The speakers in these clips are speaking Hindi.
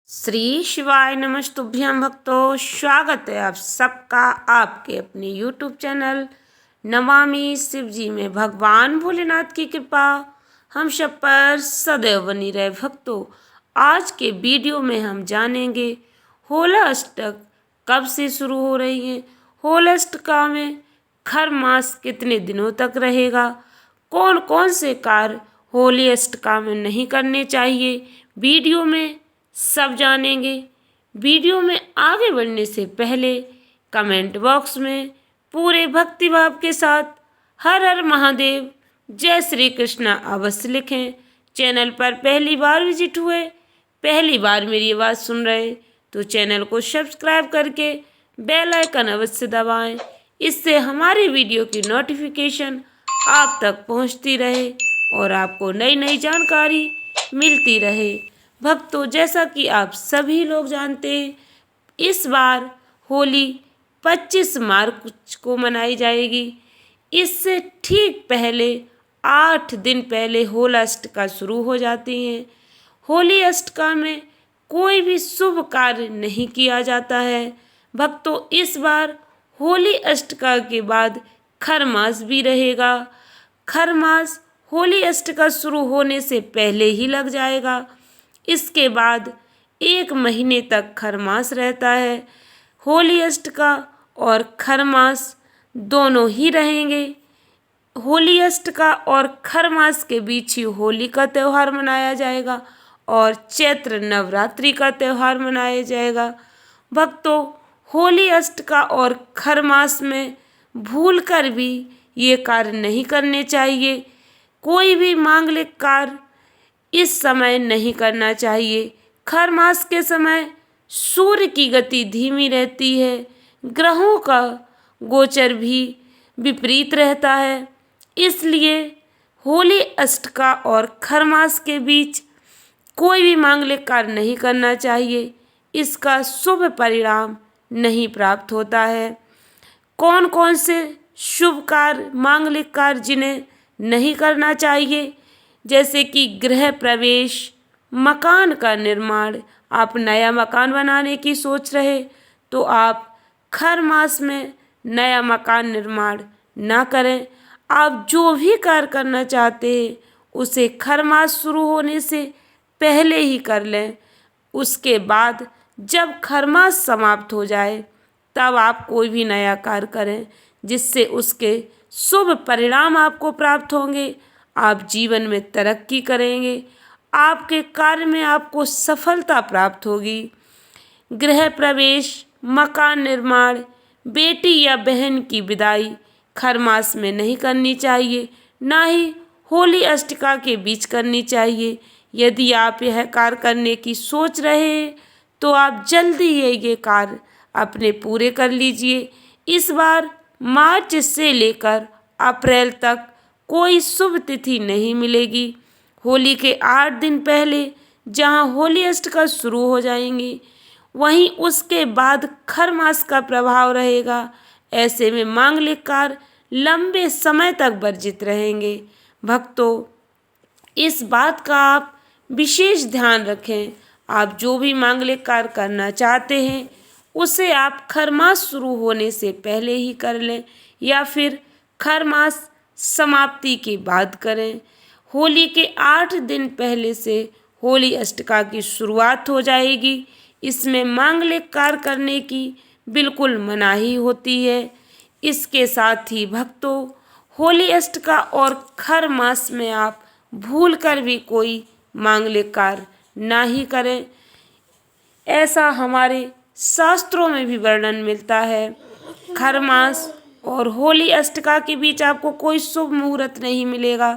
श्री शिवाय नमस्तुभ्यं भक्तों, स्वागत है आप सबका आपके अपने YouTube चैनल नमामि शिवजी में। भगवान भोलेनाथ की कृपा हम सब पर सदैव बनी रहे। भक्तों, आज के वीडियो में हम जानेंगे होला अष्टक कब से शुरू हो रही है, होला अष्टका में खर मास कितने दिनों तक रहेगा, कौन कौन से कार्य होली अष्टका में नहीं करने चाहिए, वीडियो में सब जानेंगे। वीडियो में आगे बढ़ने से पहले कमेंट बॉक्स में पूरे भक्तिभाव के साथ हर हर महादेव, जय श्री कृष्णा अवश्य लिखें। चैनल पर पहली बार विजिट हुए, पहली बार मेरी आवाज़ सुन रहे तो चैनल को सब्सक्राइब करके बेल आइकन अवश्य दबाएं। इससे हमारे वीडियो की नोटिफिकेशन आप तक पहुंचती रहे और आपको नई नई जानकारी मिलती रहे। भक्तों, जैसा कि आप सभी लोग जानते हैं, इस बार होली 25 मार्च को मनाई जाएगी। इससे ठीक पहले 8 दिन पहले होला अष्टका शुरू हो जाती हैं। होली अष्टका में कोई भी शुभ कार्य नहीं किया जाता है। भक्तों, इस बार होली अष्टका के बाद खर मास भी रहेगा। खर मास होली अष्टका शुरू होने से पहले ही लग जाएगा। इसके बाद 1 महीने तक खरमास रहता है। होली अष्टका और खरमास दोनों ही रहेंगे। होली अष्टका और खरमास के बीच ही होली का त्यौहार मनाया जाएगा और चैत्र नवरात्रि का त्यौहार मनाया जाएगा। भक्तों, होली अष्टका और खरमास में भूलकर भी ये कार्य नहीं करने चाहिए। कोई भी मांगलिक कार्य इस समय नहीं करना चाहिए। खर मास के समय सूर्य की गति धीमी रहती है, ग्रहों का गोचर भी विपरीत रहता है। इसलिए होली अष्टका और खर मास के बीच कोई भी मांगलिक कार्य नहीं करना चाहिए। इसका शुभ परिणाम नहीं प्राप्त होता है। कौन कौन से शुभ कार्य, मांगलिक कार्य जिन्हें नहीं करना चाहिए, जैसे कि गृह प्रवेश, मकान का निर्माण। आप नया मकान बनाने की सोच रहे तो आप खर मास में नया मकान निर्माण ना करें। आप जो भी कार्य करना चाहते हैं उसे खर मास शुरू होने से पहले ही कर लें। उसके बाद जब खर मास समाप्त हो जाए तब आप कोई भी नया कार्य करें, जिससे उसके शुभ परिणाम आपको प्राप्त होंगे। आप जीवन में तरक्की करेंगे, आपके कार्य में आपको सफलता प्राप्त होगी। गृह प्रवेश, मकान निर्माण, बेटी या बहन की विदाई खर मास में नहीं करनी चाहिए, ना ही होली अष्टका के बीच करनी चाहिए। यदि आप यह कार्य करने की सोच रहे हैं तो आप जल्दी ये कार्य अपने पूरे कर लीजिए। इस बार मार्च से लेकर अप्रैल तक कोई शुभ तिथि नहीं मिलेगी। होली के 8 दिन पहले जहां होली अष्टका शुरू हो जाएंगी, वहीं उसके बाद खर मास का प्रभाव रहेगा। ऐसे में मांगलिक कार्य लंबे समय तक वर्जित रहेंगे। भक्तों, इस बात का आप विशेष ध्यान रखें। आप जो भी मांगलिक कार्य करना चाहते हैं उसे आप खर मास शुरू होने से पहले ही कर लें या फिर खर मास समाप्ति के बाद करें। होली के 8 दिन पहले से होली अष्टका की शुरुआत हो जाएगी। इसमें मांगलिक कार्य करने की बिल्कुल मनाही होती है। इसके साथ ही भक्तों, होली अष्टका और खर मास में आप भूल कर भी कोई मांगलिक कार्य ना ही करें। ऐसा हमारे शास्त्रों में भी वर्णन मिलता है। खर मास और होली अष्टका के बीच आपको कोई शुभ मुहूर्त नहीं मिलेगा,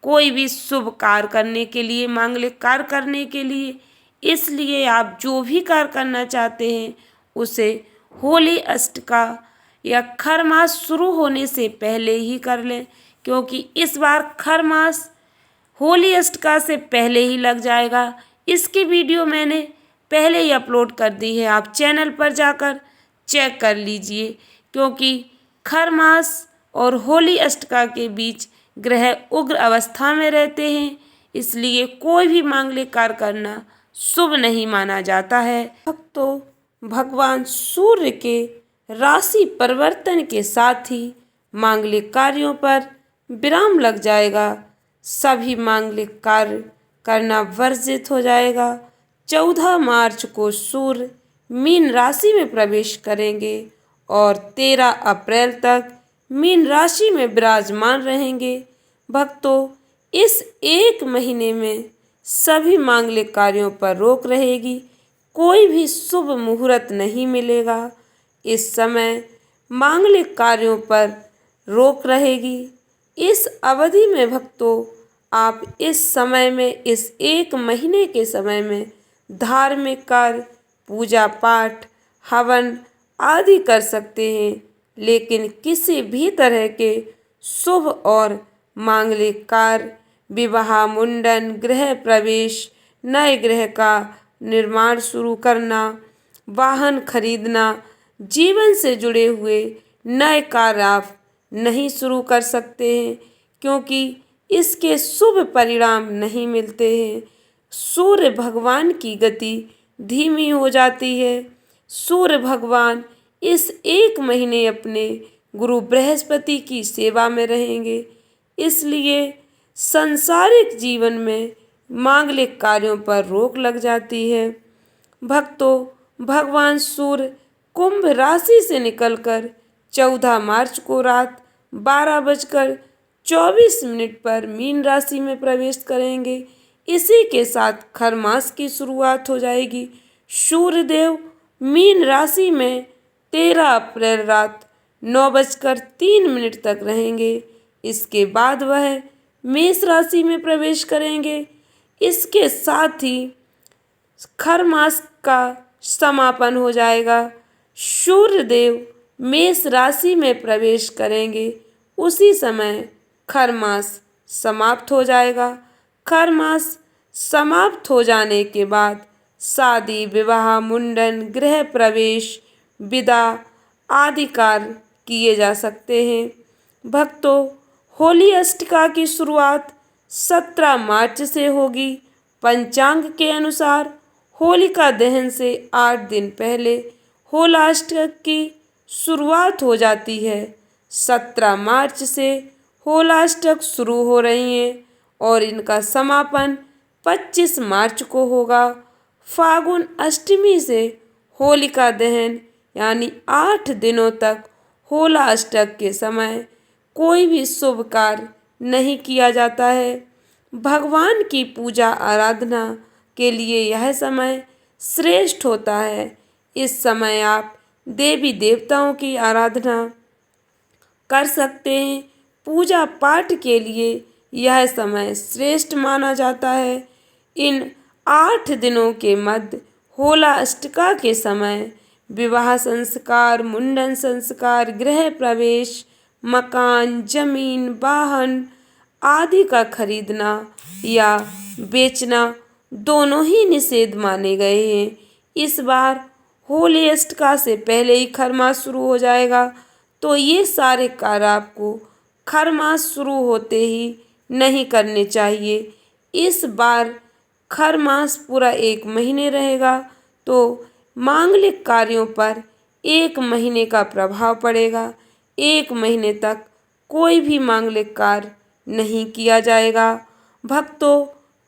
कोई भी शुभ कार्य करने के लिए, मांगलिक कार्य करने के लिए। इसलिए आप जो भी कार्य करना चाहते हैं उसे होली अष्टका या खर मास शुरू होने से पहले ही कर लें, क्योंकि इस बार खर मास होली अष्टका से पहले ही लग जाएगा। इसकी वीडियो मैंने पहले ही अपलोड कर दी है, आप चैनल पर जाकर चेक कर लीजिए। क्योंकि खर मास और होली अष्टका के बीच ग्रह उग्र अवस्था में रहते हैं, इसलिए कोई भी मांगलिक कार्य करना शुभ नहीं माना जाता है। भक्तों, भगवान सूर्य के राशि परिवर्तन के साथ ही मांगलिक कार्यों पर विराम लग जाएगा। सभी मांगलिक कार्य करना वर्जित हो जाएगा। 14 मार्च को सूर्य मीन राशि में प्रवेश करेंगे और 13 अप्रैल तक मीन राशि में विराजमान रहेंगे। भक्तों, इस एक महीने में सभी मांगलिक कार्यों पर रोक रहेगी। कोई भी शुभ मुहूर्त नहीं मिलेगा। इस समय मांगलिक कार्यों पर रोक रहेगी। इस अवधि में भक्तों, आप इस समय में, इस एक महीने के समय में धार्मिक कार्य, पूजा पाठ, हवन आदि कर सकते हैं, लेकिन किसी भी तरह के शुभ और मांगलिक कार्य, विवाह, मुंडन, गृह प्रवेश, नए गृह का निर्माण शुरू करना, वाहन खरीदना, जीवन से जुड़े हुए नए कार्य आप नहीं शुरू कर सकते हैं, क्योंकि इसके शुभ परिणाम नहीं मिलते हैं। सूर्य भगवान की गति धीमी हो जाती है। सूर्य भगवान इस एक महीने अपने गुरु बृहस्पति की सेवा में रहेंगे, इसलिए सांसारिक जीवन में मांगलिक कार्यों पर रोक लग जाती है। भक्तों, भगवान सूर्य कुंभ राशि से निकलकर 14 मार्च को रात 12:24 पर मीन राशि में प्रवेश करेंगे। इसी के साथ खर मास की शुरुआत हो जाएगी। सूर्यदेव मीन राशि में 13 अप्रैल रात 9:03 तक रहेंगे। इसके बाद वह मेष राशि में प्रवेश करेंगे। इसके साथ ही खर मास का समापन हो जाएगा। सूर्यदेव मेष राशि में प्रवेश करेंगे, उसी समय खर मास समाप्त हो जाएगा। खर मास समाप्त हो जाने के बाद शादी, विवाह, मुंडन, गृह प्रवेश, विदा आदि कार्य किए जा सकते हैं। भक्तों, होली अष्टका की शुरुआत 17 मार्च से होगी। पंचांग के अनुसार होलिका दहन से 8 दिन पहले होलाष्टक की शुरुआत हो जाती है। 17 मार्च से होलाष्टक शुरू हो रही हैं और इनका समापन 25 मार्च को होगा। फागुन अष्टमी से होलिका दहन यानी 8 दिनों तक होलाष्टक के समय कोई भी शुभ कार्य नहीं किया जाता है। भगवान की पूजा आराधना के लिए यह समय श्रेष्ठ होता है। इस समय आप देवी देवताओं की आराधना कर सकते हैं। पूजा पाठ के लिए यह समय श्रेष्ठ माना जाता है। इन 8 दिनों के मध्य होला अष्टका के समय विवाह संस्कार, मुंडन संस्कार, गृह प्रवेश, मकान, जमीन, वाहन आदि का खरीदना या बेचना दोनों ही निषेध माने गए हैं। इस बार होली अष्टका से पहले ही खरमास शुरू हो जाएगा, तो ये सारे कार्य आपको खरमास शुरू होते ही नहीं करने चाहिए। इस बार खरमास पूरा 1 महीने रहेगा, तो मांगलिक कार्यों पर 1 महीने का प्रभाव पड़ेगा। 1 महीने तक कोई भी मांगलिक कार्य नहीं किया जाएगा। भक्तों,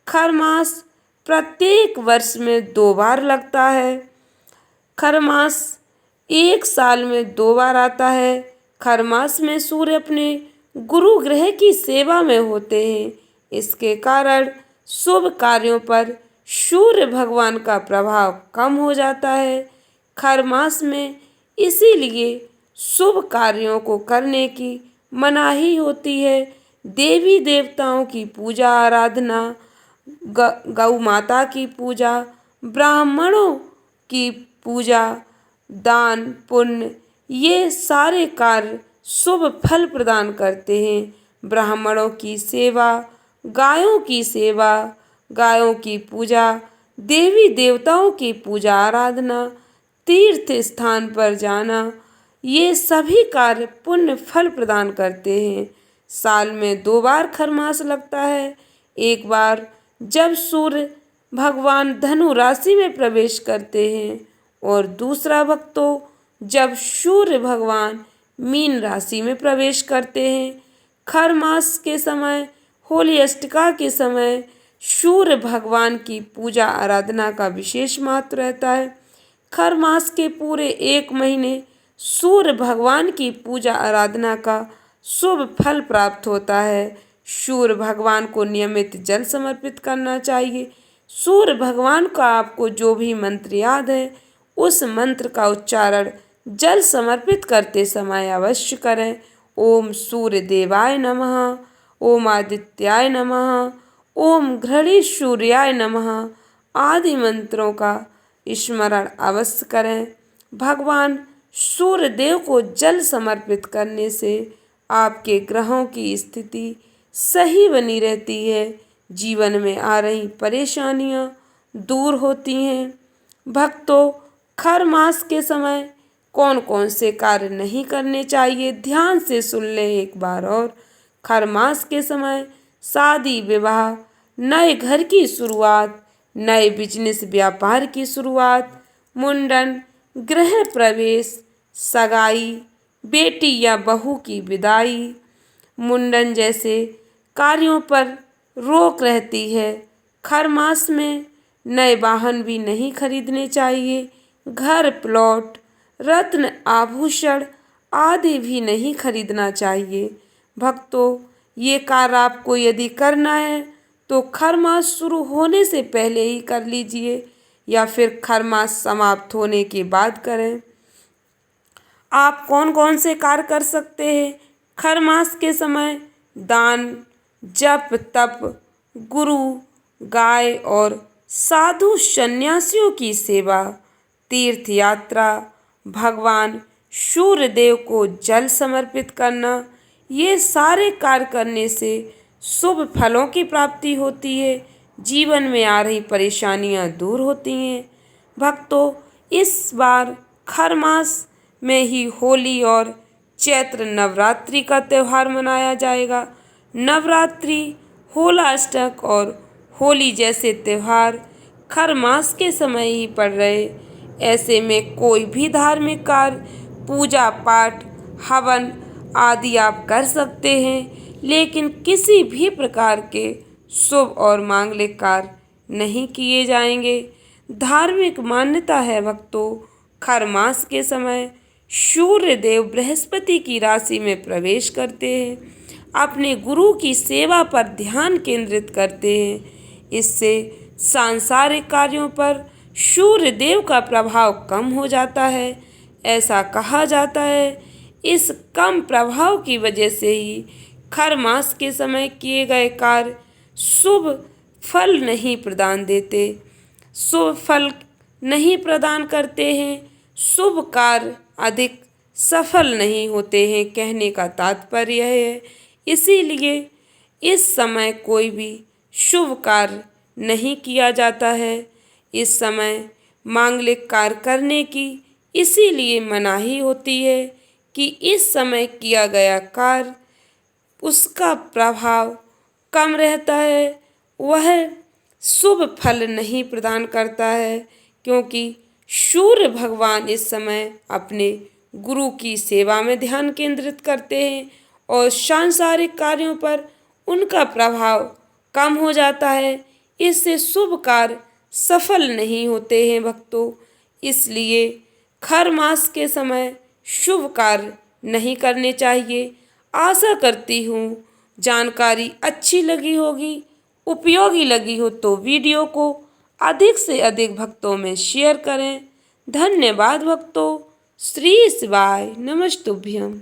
खरमास प्रत्येक वर्ष में 2 बार लगता है। खरमास 1 साल में 2 बार आता है। खरमास में सूर्य अपने गुरु ग्रह की सेवा में होते हैं। इसके कारण शुभ कार्यों पर सूर्य भगवान का प्रभाव कम हो जाता है। खरमास में इसीलिए शुभ कार्यों को करने की मनाही होती है। देवी देवताओं की पूजा आराधना, गौ माता की पूजा, ब्राह्मणों की पूजा, दान पुण्य, ये सारे कार्य शुभ फल प्रदान करते हैं। ब्राह्मणों की सेवा, गायों की सेवा, गायों की पूजा, देवी देवताओं की पूजा आराधना, तीर्थ स्थान पर जाना, ये सभी कार्य पुण्य फल प्रदान करते हैं। साल में 2 बार खरमास लगता है। एक बार जब सूर्य भगवान धनु राशि में प्रवेश करते हैं और दूसरा भक्तों जब सूर्य भगवान मीन राशि में प्रवेश करते हैं। खर मास के समय होली अष्टका के समय सूर्य भगवान की पूजा आराधना का विशेष महत्व रहता है। खर मास के पूरे 1 महीने सूर्य भगवान की पूजा आराधना का शुभ फल प्राप्त होता है। सूर्य भगवान को नियमित जल समर्पित करना चाहिए। सूर्य भगवान का आपको जो भी मंत्र याद है उस मंत्र का उच्चारण जल समर्पित करते समय अवश्य करें। ओम सूर्य देवाय नमः, ओम आदित्याय नमः, ओम घृणी सूर्याय नमः आदि मंत्रों का स्मरण अवश्य करें। भगवान सूर्य देव को जल समर्पित करने से आपके ग्रहों की स्थिति सही बनी रहती है। जीवन में आ रही परेशानियां दूर होती हैं। भक्तों खर मास के समय कौन कौन से कार्य नहीं करने चाहिए, ध्यान से सुन लें एक बार और। खर मास के समय शादी विवाह, नए घर की शुरुआत, नए बिजनेस व्यापार की शुरुआत, मुंडन, गृह प्रवेश, सगाई, बेटी या बहू की विदाई, मुंडन जैसे कार्यों पर रोक रहती है। खर मास में नए वाहन भी नहीं खरीदने चाहिए। घर, प्लॉट, रत्न, आभूषण आदि भी नहीं खरीदना चाहिए। भक्तों ये कार्य आपको यदि करना है तो खर मास शुरू होने से पहले ही कर लीजिए या फिर खर मास समाप्त होने के बाद करें। आप कौन कौन से कार्य कर सकते हैं खर मास के समय? दान, जप, तप, गुरु, गाय और साधु सन्यासियों की सेवा, तीर्थ यात्रा, भगवान सूर्य देव को जल समर्पित करना, ये सारे कार्य करने से शुभ फलों की प्राप्ति होती है। जीवन में आ रही परेशानियां दूर होती हैं। भक्तों इस बार खर मास में ही होली और चैत्र नवरात्रि का त्यौहार मनाया जाएगा। नवरात्रि, होला अष्टक और होली जैसे त्यौहार खर मास के समय ही पड़ रहे। ऐसे में कोई भी धार्मिक कार्य, पूजा पाठ, हवन आदि आप कर सकते हैं, लेकिन किसी भी प्रकार के शुभ और मांगलिक कार्य नहीं किए जाएंगे। धार्मिक मान्यता है भक्तों खर मास के समय सूर्य देव बृहस्पति की राशि में प्रवेश करते हैं, अपने गुरु की सेवा पर ध्यान केंद्रित करते हैं। इससे सांसारिक कार्यों पर सूर्य देव का प्रभाव कम हो जाता है। ऐसा कहा जाता है इस कम प्रभाव की वजह से ही खर मास के समय किए गए कार्य शुभ फल नहीं प्रदान देते, शुभ फल नहीं प्रदान करते हैं, शुभ कार्य अधिक सफल नहीं होते हैं। कहने का तात्पर्य है इसीलिए इस समय कोई भी शुभ कार्य नहीं किया जाता है। इस समय मांगलिक कार्य करने की इसीलिए मनाही होती है कि इस समय किया गया कार्य उसका प्रभाव कम रहता है, वह शुभ फल नहीं प्रदान करता है, क्योंकि सूर्य भगवान इस समय अपने गुरु की सेवा में ध्यान केंद्रित करते हैं और सांसारिक कार्यों पर उनका प्रभाव कम हो जाता है। इससे शुभ कार्य सफल नहीं होते हैं भक्तों। इसलिए खर मास के समय शुभ कार्य नहीं करने चाहिए। आशा करती हूँ जानकारी अच्छी लगी होगी, उपयोगी लगी हो तो वीडियो को अधिक से अधिक भक्तों में शेयर करें। धन्यवाद भक्तों। श्री शिवाय नमस्तुभ्यम।